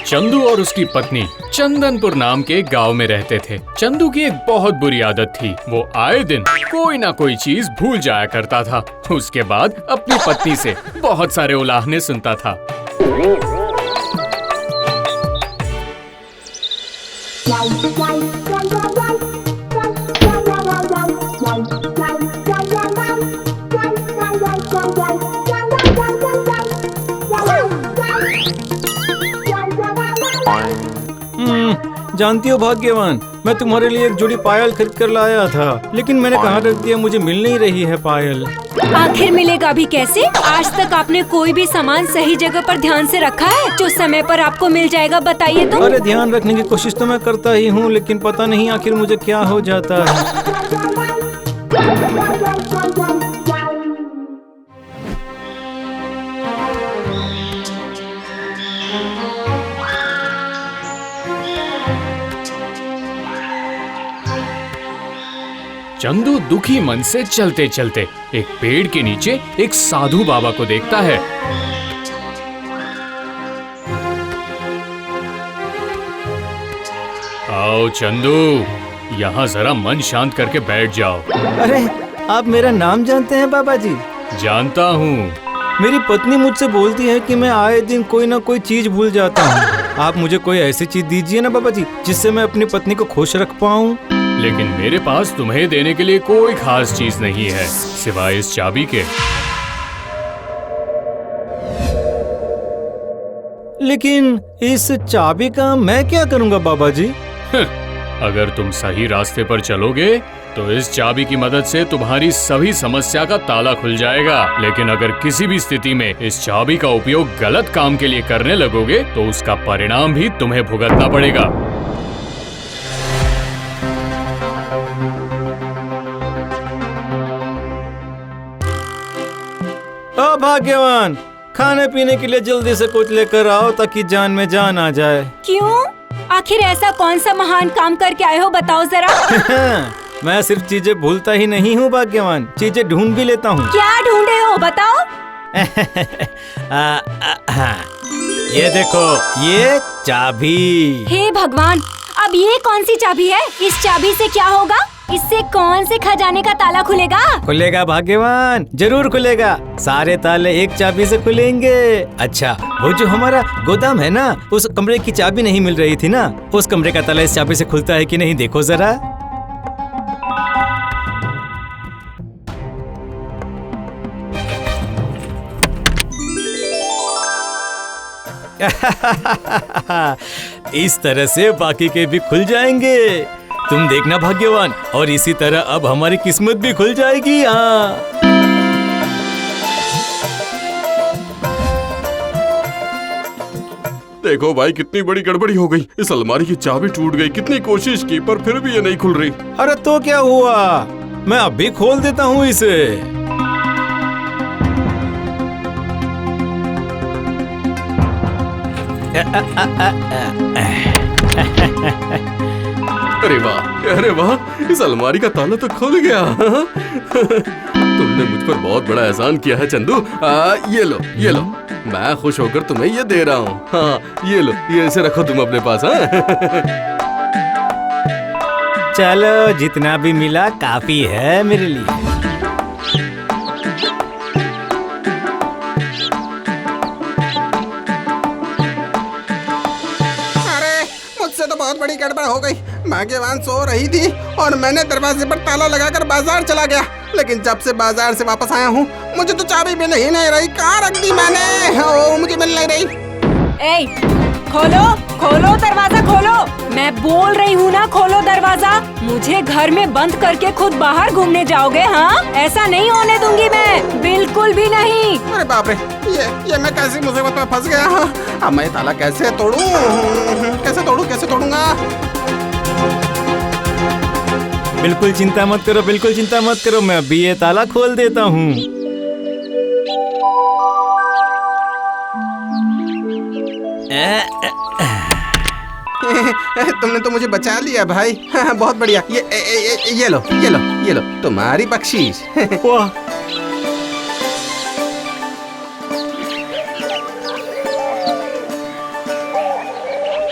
चंदू और उसकी पत्नी चंदनपुर नाम के एक गांव में रहते थे। चंदू की एक बहुत बुरी आदत थी। वो आए दिन कोई ना कोई चीज भूल जाया करता था। उसके बाद अपनी पत्नी से बहुत सारे उलाहने सुनता था। जानती हो भाग्यवान, मैं तुम्हारे लिए एक जोड़ी पायल खरीद कर लाया था, लेकिन मैंने कहाँ रख दिया, मुझे मिल नहीं रही है पायल। आखिर मिलेगा भी कैसे? आज तक आपने कोई भी सामान सही जगह पर ध्यान से रखा है जो समय पर आपको मिल जाएगा, बताइए तो। अरे ध्यान रखने की कोशिश तो मैं करता ही हूँ, लेकिन पता नहीं आखिर मुझे क्या हो जाता है। चंदू दुखी मन से चलते चलते एक पेड़ के नीचे एक साधु बाबा को देखता है। आओ चंदू, यहाँ जरा मन शांत करके बैठ जाओ। अरे आप मेरा नाम जानते हैं बाबा जी? जानता हूँ। मेरी पत्नी मुझसे बोलती है कि मैं आए दिन कोई ना कोई चीज भूल जाता हूँ। आप मुझे कोई ऐसी चीज दीजिए ना बाबा जी, जिससे मैं अपनी पत्नी को खुश रख पाऊँ। लेकिन मेरे पास तुम्हें देने के लिए कोई खास चीज नहीं है सिवाय इस चाबी के। लेकिन इस चाबी का मैं क्या करूँगा बाबा जी? अगर तुम सही रास्ते पर चलोगे तो इस चाबी की मदद से तुम्हारी सभी समस्या का ताला खुल जाएगा। लेकिन अगर किसी भी स्थिति में इस चाबी का उपयोग गलत काम के लिए करने लगोगे तो उसका परिणाम भी तुम्हें भुगतना पड़ेगा। ओ भाग्यवान, खाने पीने के लिए जल्दी से कुछ लेकर आओ ताकि जान में जान आ जाए। क्यों? आखिर ऐसा कौन सा महान काम करके आए हो, बताओ जरा। मैं सिर्फ चीजें भूलता ही नहीं हूँ भाग्यवान, चीजें ढूंढ भी लेता हूँ। क्या ढूंढे हो, बताओ। ये देखो, ये चाबी। हे भगवान, अब ये कौन सी चाबी है? इस चाबी से क्या होगा? इससे कौन से खजाने का ताला खुलेगा? खुलेगा भाग्यवान, जरूर खुलेगा। सारे ताले एक चाबी से खुलेंगे। अच्छा, वो जो हमारा गोदाम है ना, उस कमरे की चाबी नहीं मिल रही थी ना, उस कमरे का ताला इस चाबी से खुलता है कि नहीं, देखो जरा। इस तरह से बाकी के भी खुल जाएंगे। तुम देखना भाग्यवान, और इसी तरह अब हमारी किस्मत भी खुल जाएगी। हाँ, देखो भाई, कितनी बड़ी गड़बड़ी हो गई। इस अलमारी की चाबी टूट गई। कितनी कोशिश की पर फिर भी ये नहीं खुल रही। अरे तो क्या हुआ, मैं अब भी खोल देता हूँ इसे। अरे वाह, अरे वाह, इस अलमारी का ताला तो खुल गया। तुमने मुझ पर बहुत बड़ा एहसान किया है चंदू। ये लो, ये लो, मैं खुश होकर तुम्हें ये दे रहा हूँ। हाँ, ये लो, ये इसे रखो तुम अपने पास। चलो, जितना भी मिला काफी है मेरे लिए। मुझसे तो बहुत बड़ी गड़बड़ हो गई। भाग्यवान सो रही थी और मैंने दरवाजे पर ताला लगाकर बाजार चला गया। लेकिन जब से बाजार से वापस आया हूँ, मुझे तो चाबी मिल ही नहीं रही। कहाँ रख दी मैंने? ओ, मुझे मिल नहीं रही। ए, खोलो, खोलो दरवाजा, खोलो। मैं बोल रही हूँ ना, खोलो दरवाजा। मुझे घर में बंद करके खुद बाहर घूमने जाओगे? हाँ, ऐसा नहीं होने दूंगी मैं, बिल्कुल भी नहीं। अरे बाप रे, ये मैं कैसी मुसीबत में फंस गया। अब मैं ताला कैसे तोड़ूं? कैसे तोड़ूंगा? बिल्कुल चिंता मत करो, बिल्कुल चिंता मत करो, मैं अभी ये ताला खोल देता हूँ। तुमने तो मुझे बचा लिया भाई। बहुत बढ़िया। ये लो तुम्हारी बख्शीश। वाह,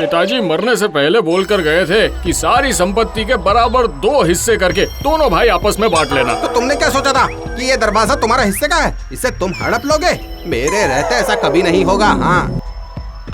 पिताजी मरने से पहले बोल कर गए थे कि सारी संपत्ति के बराबर 2 हिस्से करके दोनों भाई आपस में बांट लेना। तो तुमने क्या सोचा था कि ये दरवाजा तुम्हारा हिस्से का है, इसे तुम हड़प लोगे? मेरे रहते ऐसा कभी नहीं होगा। हाँ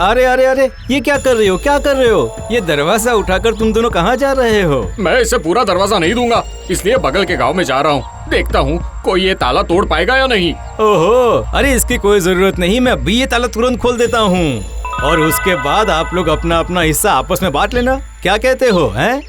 अरे अरे अरे, ये क्या कर रहे हो, क्या कर रहे हो? ये दरवाजा उठाकर तुम दोनों कहाँ जा रहे हो? मैं इसे पूरा दरवाजा नहीं दूंगा, इसलिए बगल के गांव में जा रहा हूँ। देखता हूँ कोई ये ताला तोड़ पाएगा या नहीं। ओहो, अरे इसकी कोई जरूरत नहीं, मैं अभी ये ताला तुरंत खोल देता हूँ और उसके बाद आप लोग अपना अपना हिस्सा आपस में बांट लेना। क्या कहते हो, हैं?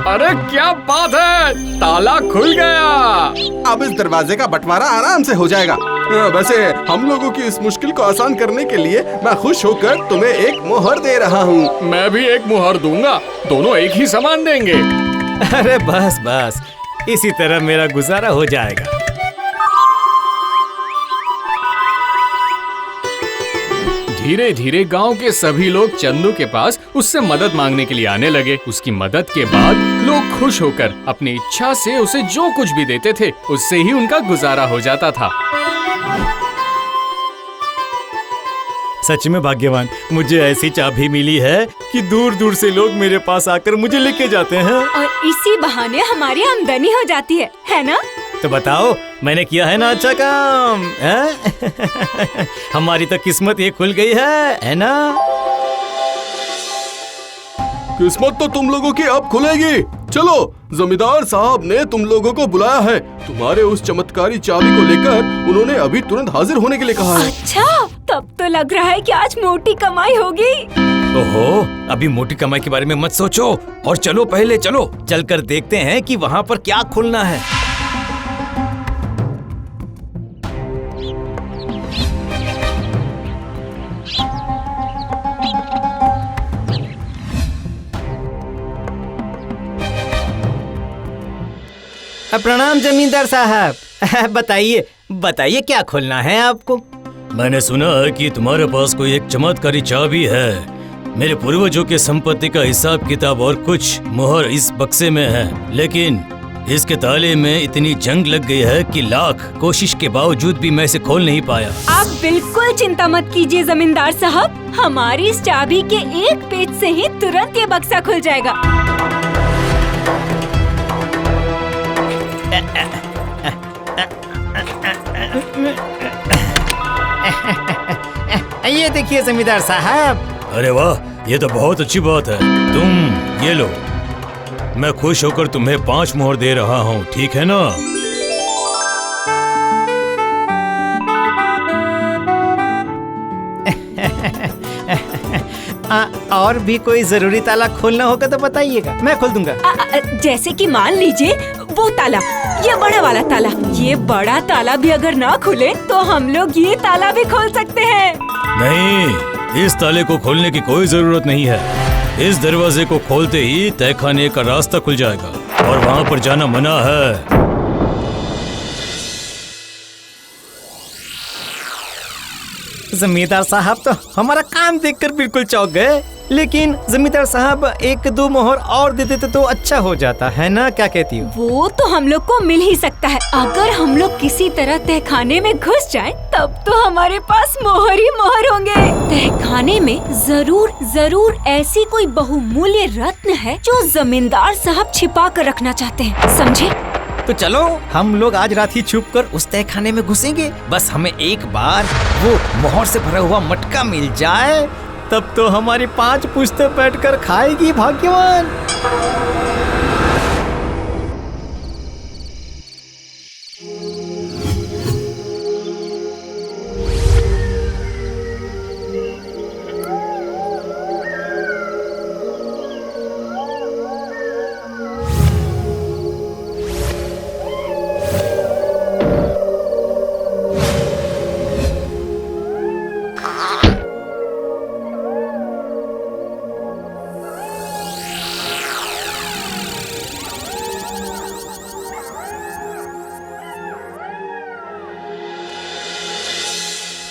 अरे क्या बात है, ताला खुल गया। अब इस दरवाजे का बंटवारा आराम से हो जाएगा। वैसे हम लोगों की इस मुश्किल को आसान करने के लिए मैं खुश होकर तुम्हें एक मोहर दे रहा हूँ। मैं भी एक मुहर दूंगा, दोनों एक ही सामान देंगे। अरे बस बस, इसी तरह मेरा गुजारा हो जाएगा। धीरे धीरे गांव के सभी लोग चंदू के पास उससे मदद मांगने के लिए आने लगे। उसकी मदद के बाद लोग खुश होकर अपनी इच्छा से उसे जो कुछ भी देते थे उससे ही उनका गुजारा हो जाता था। सच में भाग्यवान, मुझे ऐसी चाबी मिली है कि दूर दूर से लोग मेरे पास आकर मुझे लेके जाते हैं। और इसी बहाने हमारी आमदनी हो जाती है ना? तो बताओ, मैंने किया है ना अच्छा काम, हैं? हमारी तो किस्मत ये खुल गई है ना? किस्मत तो तुम लोगों की अब खुलेगी। चलो, जमींदार साहब ने तुम लोगों को बुलाया है। तुम्हारे उस चमत्कारी चाबी को लेकर उन्होंने अभी तुरंत हाजिर होने के लिए कहा है। अच्छा, तब तो लग रहा है कि आज मोटी कमाई होगी। ओहो, अभी मोटी कमाई के बारे में मत सोचो और चलो, पहले चलो चलकर देखते हैं कि वहाँ पर क्या खुलना है। प्रणाम जमींदार साहब। बताइए बताइए, क्या खोलना है आपको? मैंने सुना है कि तुम्हारे पास कोई एक चमत्कारी चाबी है। मेरे पूर्वजों के संपत्ति का हिसाब किताब और कुछ मोहर इस बक्से में है, लेकिन इसके ताले में इतनी जंग लग गई है कि लाख कोशिश के बावजूद भी मैं इसे खोल नहीं पाया। आप बिल्कुल चिंता मत कीजिए जमींदार साहब, हमारी इस चाबी के एक पेच से ही तुरंत ये बक्सा खुल जाएगा। ये देखिए जमींदार साहब। अरे वाह, ये तो बहुत अच्छी बात है। तुम ये लो, मैं खुश होकर तुम्हें 5 मोहर दे रहा हूँ, ठीक है ना? और भी कोई जरूरी ताला खोलना होगा तो बताइएगा, मैं खोल दूंगा। जैसे कि मान लीजिए वो ताला, ये बड़ा वाला ताला। ये बड़ा ताला भी अगर ना खुले तो हम लोग ये ताला भी खोल सकते हैं। नहीं, इस ताले को खोलने की कोई जरूरत नहीं है। इस दरवाजे को खोलते ही तहखाने का रास्ता खुल जाएगा और वहाँ पर जाना मना है। जमींदार साहब तो हमारा काम देखकर बिल्कुल चौंक गए, लेकिन जमींदार साहब 1-2 मोहर और दे देते तो अच्छा हो जाता है ना, क्या कहती हो? वो तो हम लोग को मिल ही सकता है। अगर हम लोग किसी तरह तहखाने में घुस जाएं, तब तो हमारे पास मोहर ही मोहर होंगे। तहखाने में जरूर जरूर ऐसी कोई बहुमूल्य रत्न है जो जमींदार साहब छिपा कर रखना चाहते हैं, समझे? तो चलो, हम लोग आज रात ही छुप कर उस तहखाने में घुसेंगे। बस हमें एक बार वो मोहर से भरा हुआ मटका मिल जाए, तब तो हमारी 5 पुश्तें बैठकर खाएगी भाग्यवान।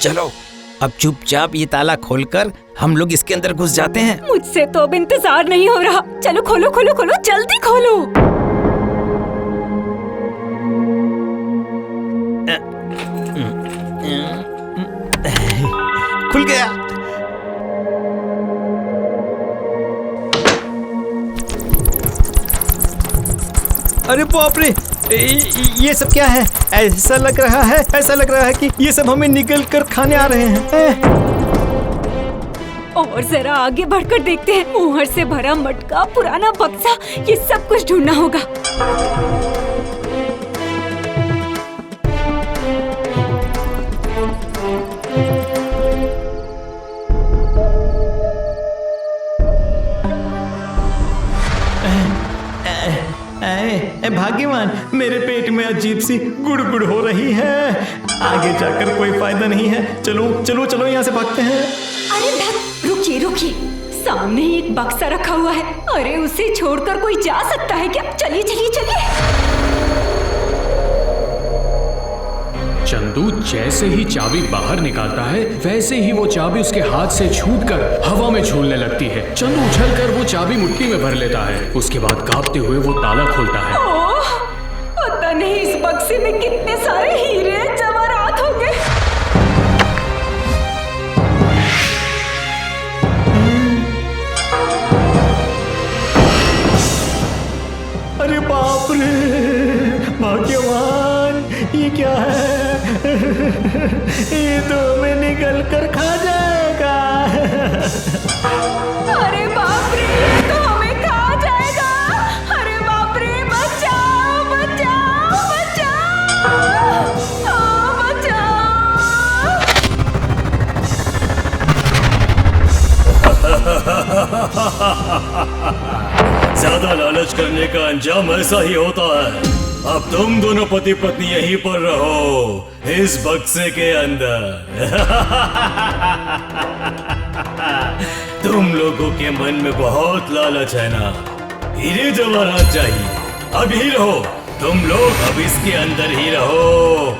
चलो, अब चुपचाप ये ताला खोलकर हम लोग इसके अंदर घुस जाते हैं। मुझसे तो अब इंतजार नहीं हो रहा। चलो खोलो खोलो खोलो, जल्दी खोलो। खुल गया। अरे बाप रे, ये सब क्या है? ऐसा लग रहा है कि ये सब हमें निगल कर खाने आ रहे हैं। और जरा आगे बढ़कर देखते हैं। मुहर से भरा मटका, पुराना बक्सा, ये सब कुछ ढूंढना होगा। भाग्यवान, मेरे पेट में अजीब सी गुड़गुड़ हो रही है। आगे जाकर कोई फायदा नहीं है। चलो यहाँ से भागते हैं। अरे रुकिए, सामने एक बक्सा रखा हुआ है। अरे उसे छोड़कर कोई जा सकता है क्या? चलिए। चंदू जैसे ही चाबी बाहर निकालता है वैसे ही वो चाबी उसके हाथ से छूटकर हवा में झूलने लगती है। चंदू उछलकर वो चाबी मुट्ठी में भर लेता है। उसके बाद कांपते हुए वो ताला खोलता है। ओह, पता नहीं इस बक्से में कितने सारे हीरे जवाहरात होंगे। अरे बाप रे, भाग्यवान, ये क्या है? ये तो हमें निगल कर खा जाएगा। अरे बाप रे, ये तो हमें खा जाएगा। अरे बाप रे, बचाओ। ज्यादा लालच करने का अंजाम ऐसा ही होता है। अब तुम दोनों पति पत्नी यहीं पर रहो, इस बक्से के अंदर। तुम लोगों के मन में बहुत लालच है ना? हीरे जवाहरात चाहिए। अब ही रहो तुम लोग, अब इसके अंदर ही रहो।